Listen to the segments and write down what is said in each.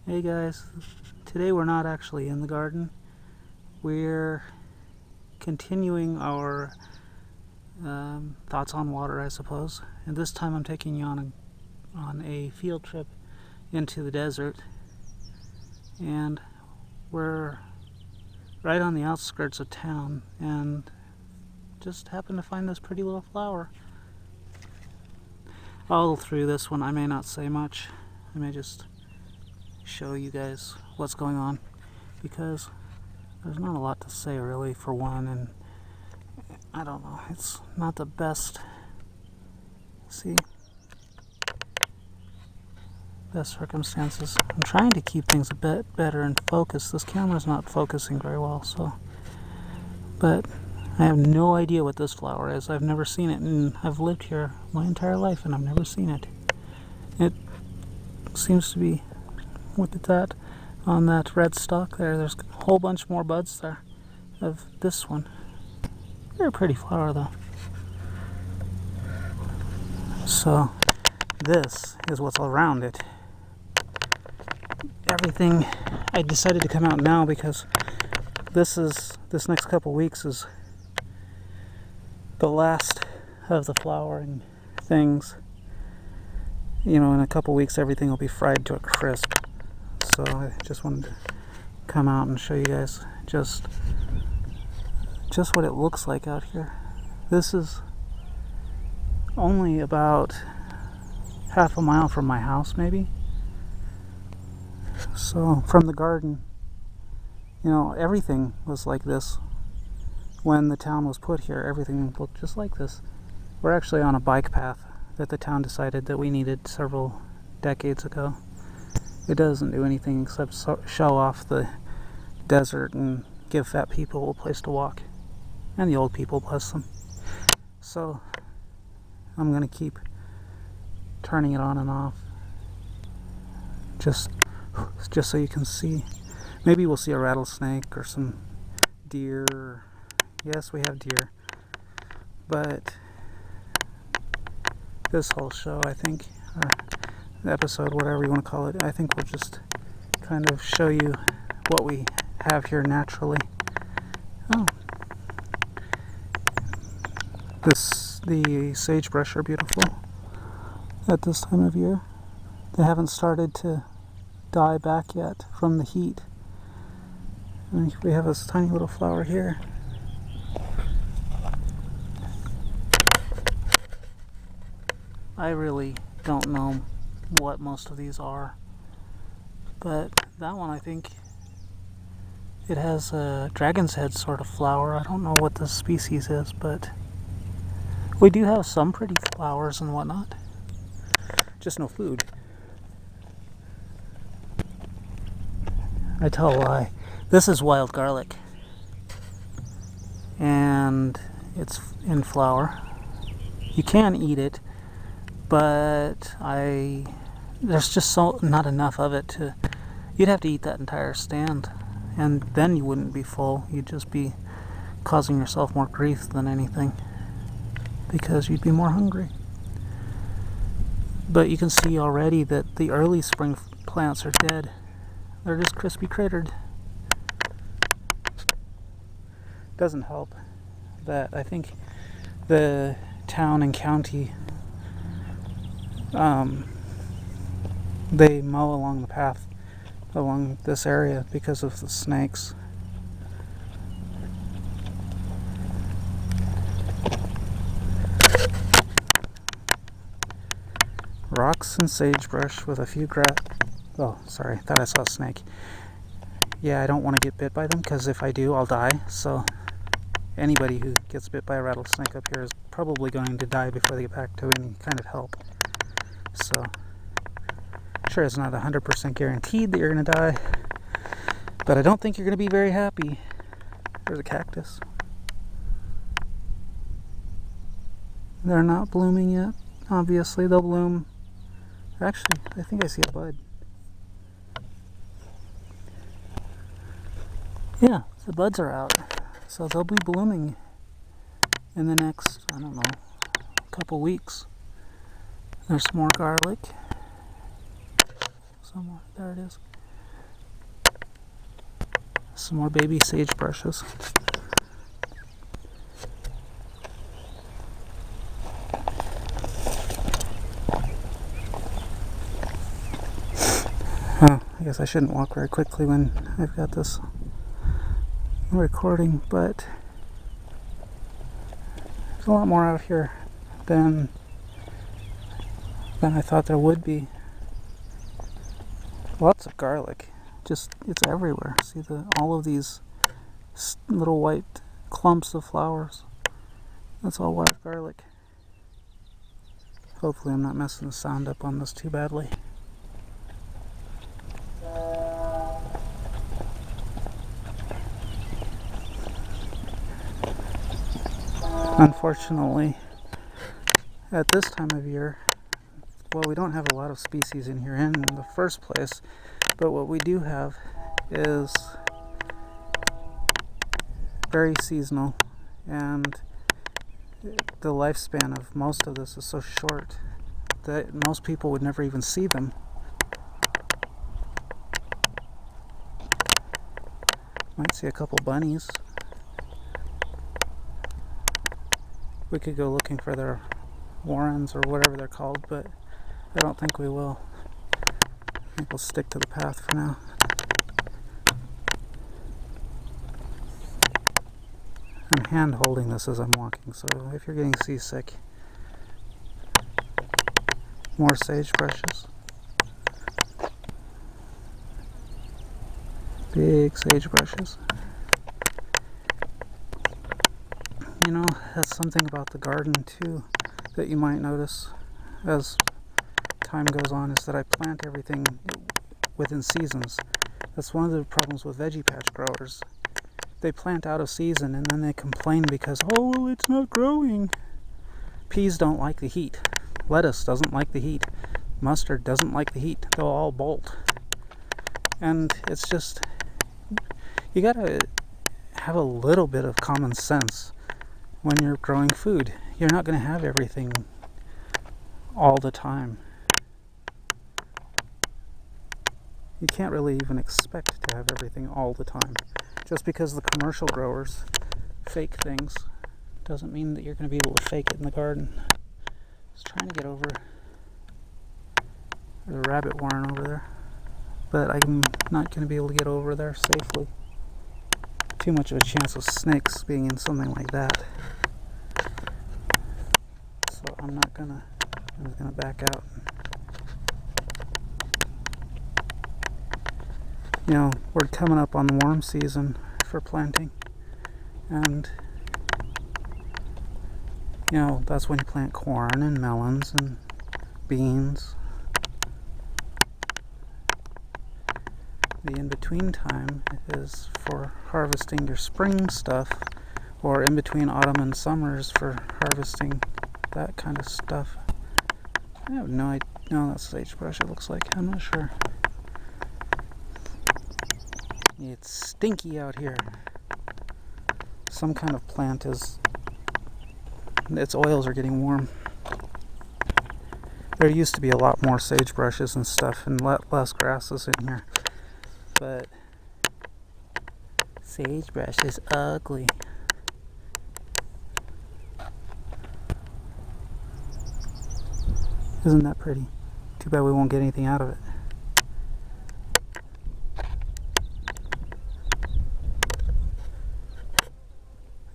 Hey guys, today we're not actually in the garden. We're continuing our thoughts on water, I suppose. And this time I'm taking you on a field trip into the desert. And we're right on the outskirts of town and just happened to find this pretty little flower. All through this one I may not say much. I may just show you guys what's going on, because there's not a lot to say really, for one, and I don't know, it's not the best circumstances. I'm trying to keep things a bit better in focus. This camera's not focusing very well, but I have no idea what this flower is. I've never seen it, and I've lived here my entire life and I've never seen it. It seems to be, look at that, on that red stalk there, there's a whole bunch more buds there of this one. Very pretty flower though. So this is what's around it. Everything, I decided to come out now because this next couple weeks is the last of the flowering things. You know, in a couple weeks everything will be fried to a crisp. So I just wanted to come out and show you guys just what it looks like out here. This is only about half a mile from my house, maybe. So from the garden, you know, everything was like this when the town was put here. Everything looked just like this. We're actually on a bike path that the town decided that we needed several decades ago. It doesn't do anything except show off the desert and give fat people a place to walk. And the old people, bless them. So I'm going to keep turning it on and off. Just so you can see. Maybe we'll see a rattlesnake or some deer. Yes, we have deer. But this whole show, I think, episode, whatever you want to call it, I think we'll just kind of show you what we have here naturally. Oh, the sagebrush are beautiful at this time of year. They haven't started to die back yet from the heat. And we have this tiny little flower here. I really don't know what most of these are, but that one, I think it has a dragon's head sort of flower. I don't know what the species is, but we do have some pretty flowers and whatnot, just no food. I tell a lie. This is wild garlic, and it's in flower. You can eat it, but there's just not enough of it you'd have to eat that entire stand, and then you wouldn't be full. You'd just be causing yourself more grief than anything, because you'd be more hungry. But you can see already that the early spring plants are dead. They're just crispy cratered. Doesn't help that I think the town and county, they mow along the path along this area because of the snakes. Rocks and sagebrush with a few oh, sorry, thought I saw a snake. Yeah, I don't want to get bit by them, because if I do, I'll die. So anybody who gets bit by a rattlesnake up here is probably going to die before they get back to any kind of help. So sure, it's not 100% guaranteed that you're going to die, but I don't think you're going to be very happy. There's a cactus. They're not blooming yet. Obviously, they'll bloom. Actually, I think I see a bud. Yeah, the buds are out. So they'll be blooming in the next, I don't know, couple weeks. There's some more garlic. Somewhere, there it is. Some more baby sagebrushes. Oh, I guess I shouldn't walk very quickly when I've got this recording, but there's a lot more out here than I thought there would be. Lots of garlic. Just, it's everywhere. See all of these little white clumps of flowers. That's all wild garlic. Hopefully I'm not messing the sound up on this too badly. Unfortunately, at this time of year, well, we don't have a lot of species in here in the first place, but what we do have is very seasonal, and the lifespan of most of this is so short that most people would never even see them. Might see a couple bunnies. We could go looking for their warrens or whatever they're called, but I don't think we will. I think we'll stick to the path for now. I'm hand holding this as I'm walking, so if you're getting seasick, more sagebrushes. Big sagebrushes. You know, that's something about the garden too that you might notice as time goes on, is that I plant everything within seasons. That's one of the problems with veggie patch growers. They plant out of season and then they complain because, oh, well, it's not growing. Peas don't like the heat. Lettuce doesn't like the heat. Mustard doesn't like the heat. They'll all bolt. And it's just, you gotta have a little bit of common sense when you're growing food. You're not going to have everything all the time. You can't really even expect to have everything all the time. Just because the commercial growers fake things doesn't mean that you're going to be able to fake it in the garden. I was trying to get over the rabbit warren over there, but I'm not going to be able to get over there safely. Too much of a chance of snakes being in something like that. So I'm just gonna back out. You know, we're coming up on the warm season for planting, and you know, that's when you plant corn and melons and beans. The in-between time is for harvesting your spring stuff, or in between autumn and summers for harvesting that kind of stuff. I have no idea. No, that's sagebrush, it looks like. I'm not sure. It's stinky out here. Some kind of plant its oils are getting warm. There used to be a lot more sagebrushes and stuff and less grasses in here. But sagebrush is ugly. Isn't that pretty? Too bad we won't get anything out of it.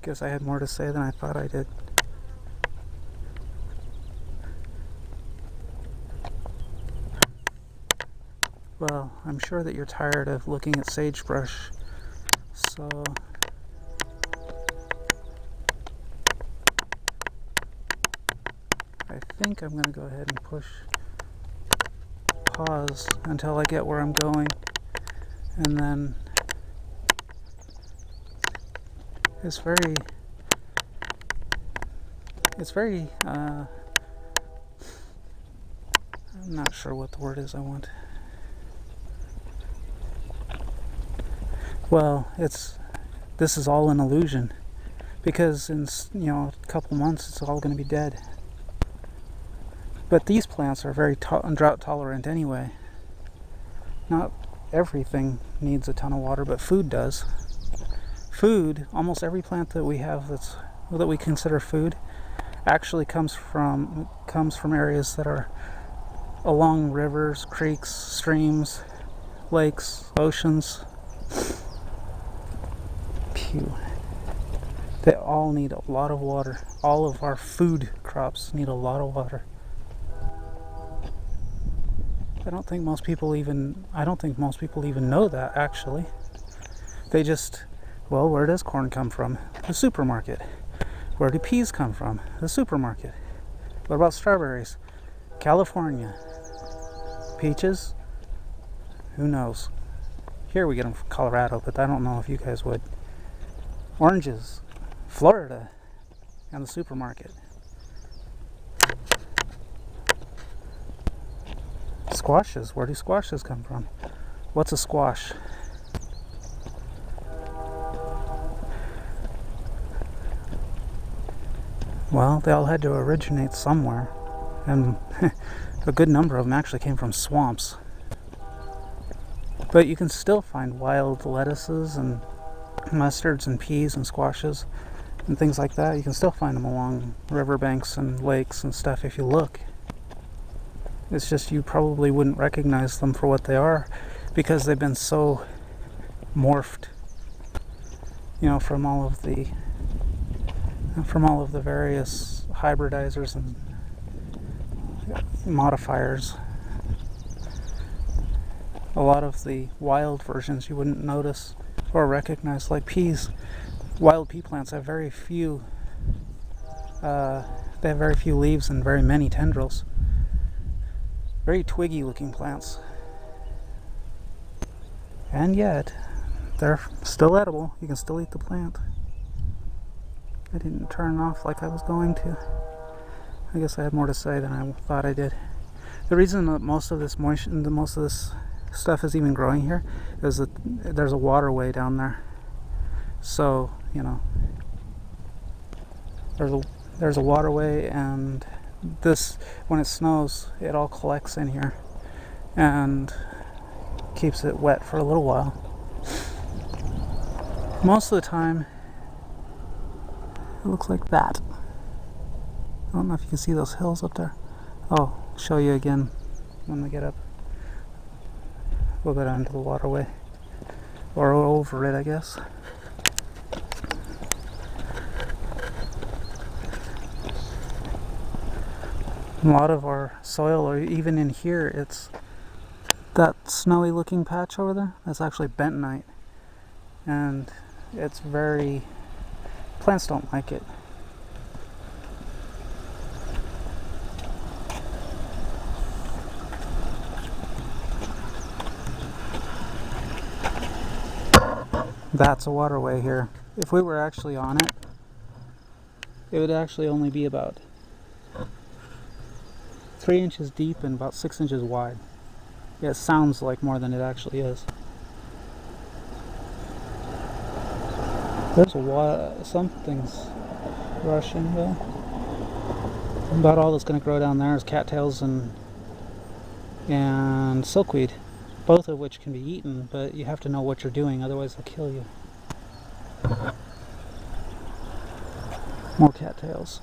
Guess I had more to say than I thought I did. Well, I'm sure that you're tired of looking at sagebrush, so I think I'm going to go ahead and push pause until I get where I'm going, and then it's very I'm not sure what the word is I want. Well, this is all an illusion, because in a couple months it's all going to be dead. But these plants are very drought tolerant anyway. Not everything needs a ton of water, but food does. Food, almost every plant that we have that we consider food, actually comes from areas that are along rivers, creeks, streams, lakes, oceans. Pew. They all need a lot of water. All of our food crops need a lot of water. I don't think most people even know that, actually. They just, well, where does corn come from? The supermarket. Where do peas come from? The supermarket. What about strawberries? California. Peaches? Who knows? Here we get them from Colorado, but I don't know if you guys would. Oranges. Florida. And the supermarket. Squashes. Where do squashes come from? What's a squash? Well, they all had to originate somewhere, and a good number of them actually came from swamps. But you can still find wild lettuces and mustards and peas and squashes and things like that. You can still find them along riverbanks and lakes and stuff if you look. It's just you probably wouldn't recognize them for what they are because they've been so morphed, from all of the various hybridizers and modifiers. A lot of the wild versions you wouldn't notice or recognize, like peas. Wild pea plants have very few leaves and very many tendrils. Very twiggy looking plants. And yet, they're still edible. You can still eat the plant. I didn't turn off like I was going to. I guess I had more to say than I thought I did. The reason that most of this stuff is even growing here is that there's a waterway down there. So, there's a waterway, and this, when it snows, it all collects in here and keeps it wet for a little while. Most of the time it looks like that. I don't know if you can see those hills up there. I'll show you again when we get up. We'll go down to the waterway, or over it, I guess. A lot of our soil, or even in here, it's that snowy looking patch over there. That's actually bentonite, and it's plants don't like it. That's a waterway here. If we were actually on it, it would actually only be about 3 inches deep and about 6 inches wide. Yeah, it sounds like more than it actually is. There's something's rushing though. About all that's going to grow down there is cattails and silkweed, both of which can be eaten, but you have to know what you're doing, otherwise they'll kill you. More cattails.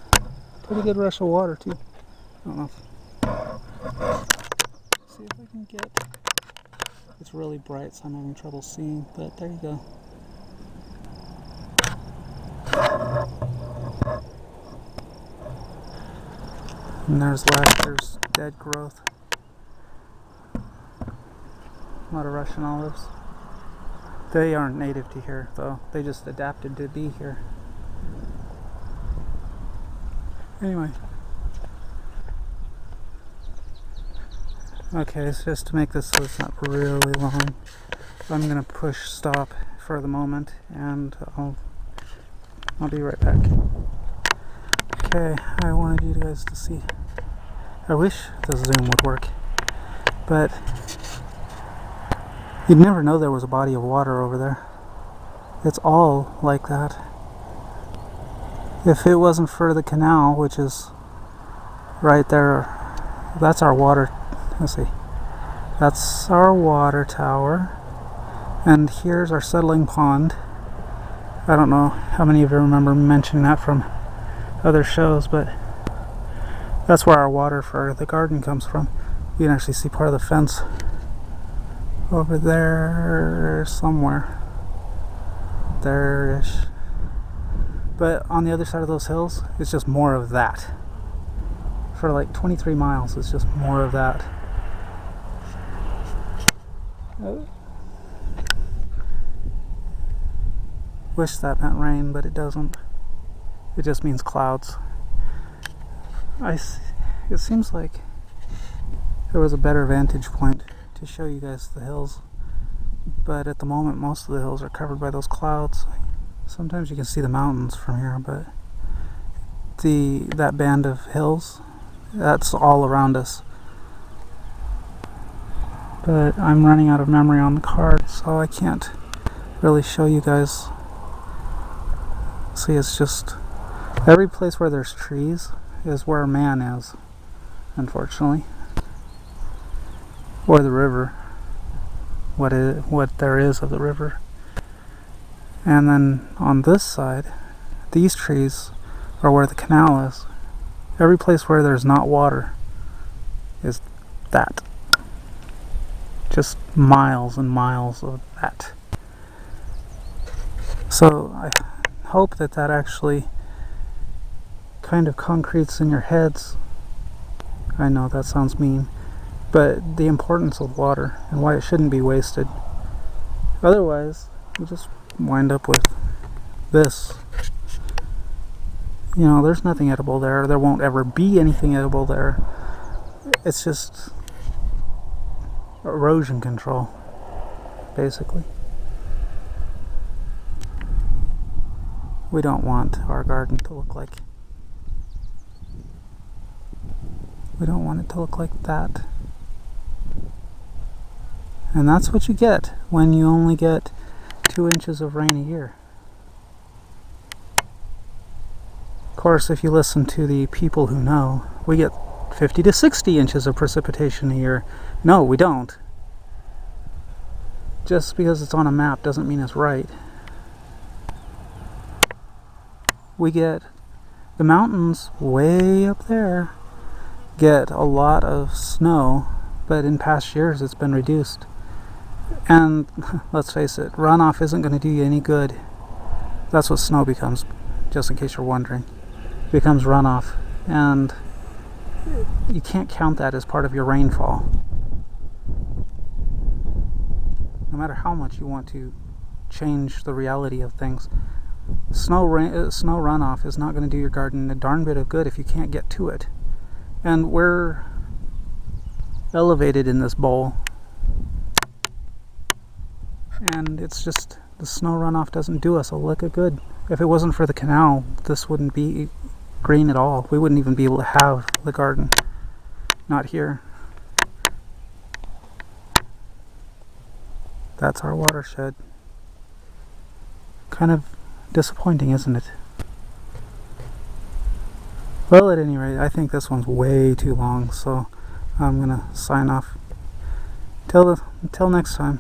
Pretty good rush of water too. I don't know. See if I can get. It's really bright, so I'm having trouble seeing, but there you go. And there's last year's dead growth. A lot of Russian olives. They aren't native to here, though. They just adapted to be here. Anyway. Okay, so just to make this so it's not really long, I'm going to push stop for the moment, and I'll be right back. Okay, I wanted you guys to see. I wish the zoom would work, but you'd never know there was a body of water over there. It's all like that. If it wasn't for the canal, which is right there, that's our water. Let's see. That's our water tower. And here's our settling pond. I don't know how many of you remember mentioning that from other shows, but that's where our water for the garden comes from. You can actually see part of the fence over there somewhere. There-ish. But on the other side of those hills, it's just more of that. For like 23 miles, it's just more of that. Wish that meant rain, but it doesn't. It just means clouds. It seems like there was a better vantage point to show you guys the hills, but at the moment most of the hills are covered by those clouds. Sometimes you can see the mountains from here, but that band of hills, that's all around us. But I'm running out of memory on the card, so I can't really show you guys. See, it's just every place where there's trees is where man is, unfortunately, or the river, what there is of the river. And then on this side, these trees are where the canal is. Every place where there's not water is that. Just miles and miles of that. So I hope that actually kind of concretes in your heads. I know that sounds mean, but the importance of water and why it shouldn't be wasted. Otherwise, you just wind up with this. You know, there's nothing edible there. There won't ever be anything edible there. It's just erosion control, basically. We don't want our garden to look like... We don't want it to look like that. And that's what you get when you only get 2 inches of rain a year. Of course, if you listen to the people who know, we get 50 to 60 inches of precipitation a year. No, we don't. Just because it's on a map doesn't mean it's right. We get the mountains way up there get a lot of snow, but in past years it's been reduced. And let's face it, runoff isn't going to do you any good. That's what snow becomes, just in case you're wondering. It becomes runoff, and you can't count that as part of your rainfall. No matter how much you want to change the reality of things, snow runoff is not going to do your garden a darn bit of good if you can't get to it. And we're elevated in this bowl, and it's just, the snow runoff doesn't do us a lick of good. If it wasn't for the canal, this wouldn't be green at all. We wouldn't even be able to have the garden. Not here. That's our watershed. Kind of disappointing, isn't it? Well, at any rate, I think this one's way too long, so I'm gonna sign off. Till next time.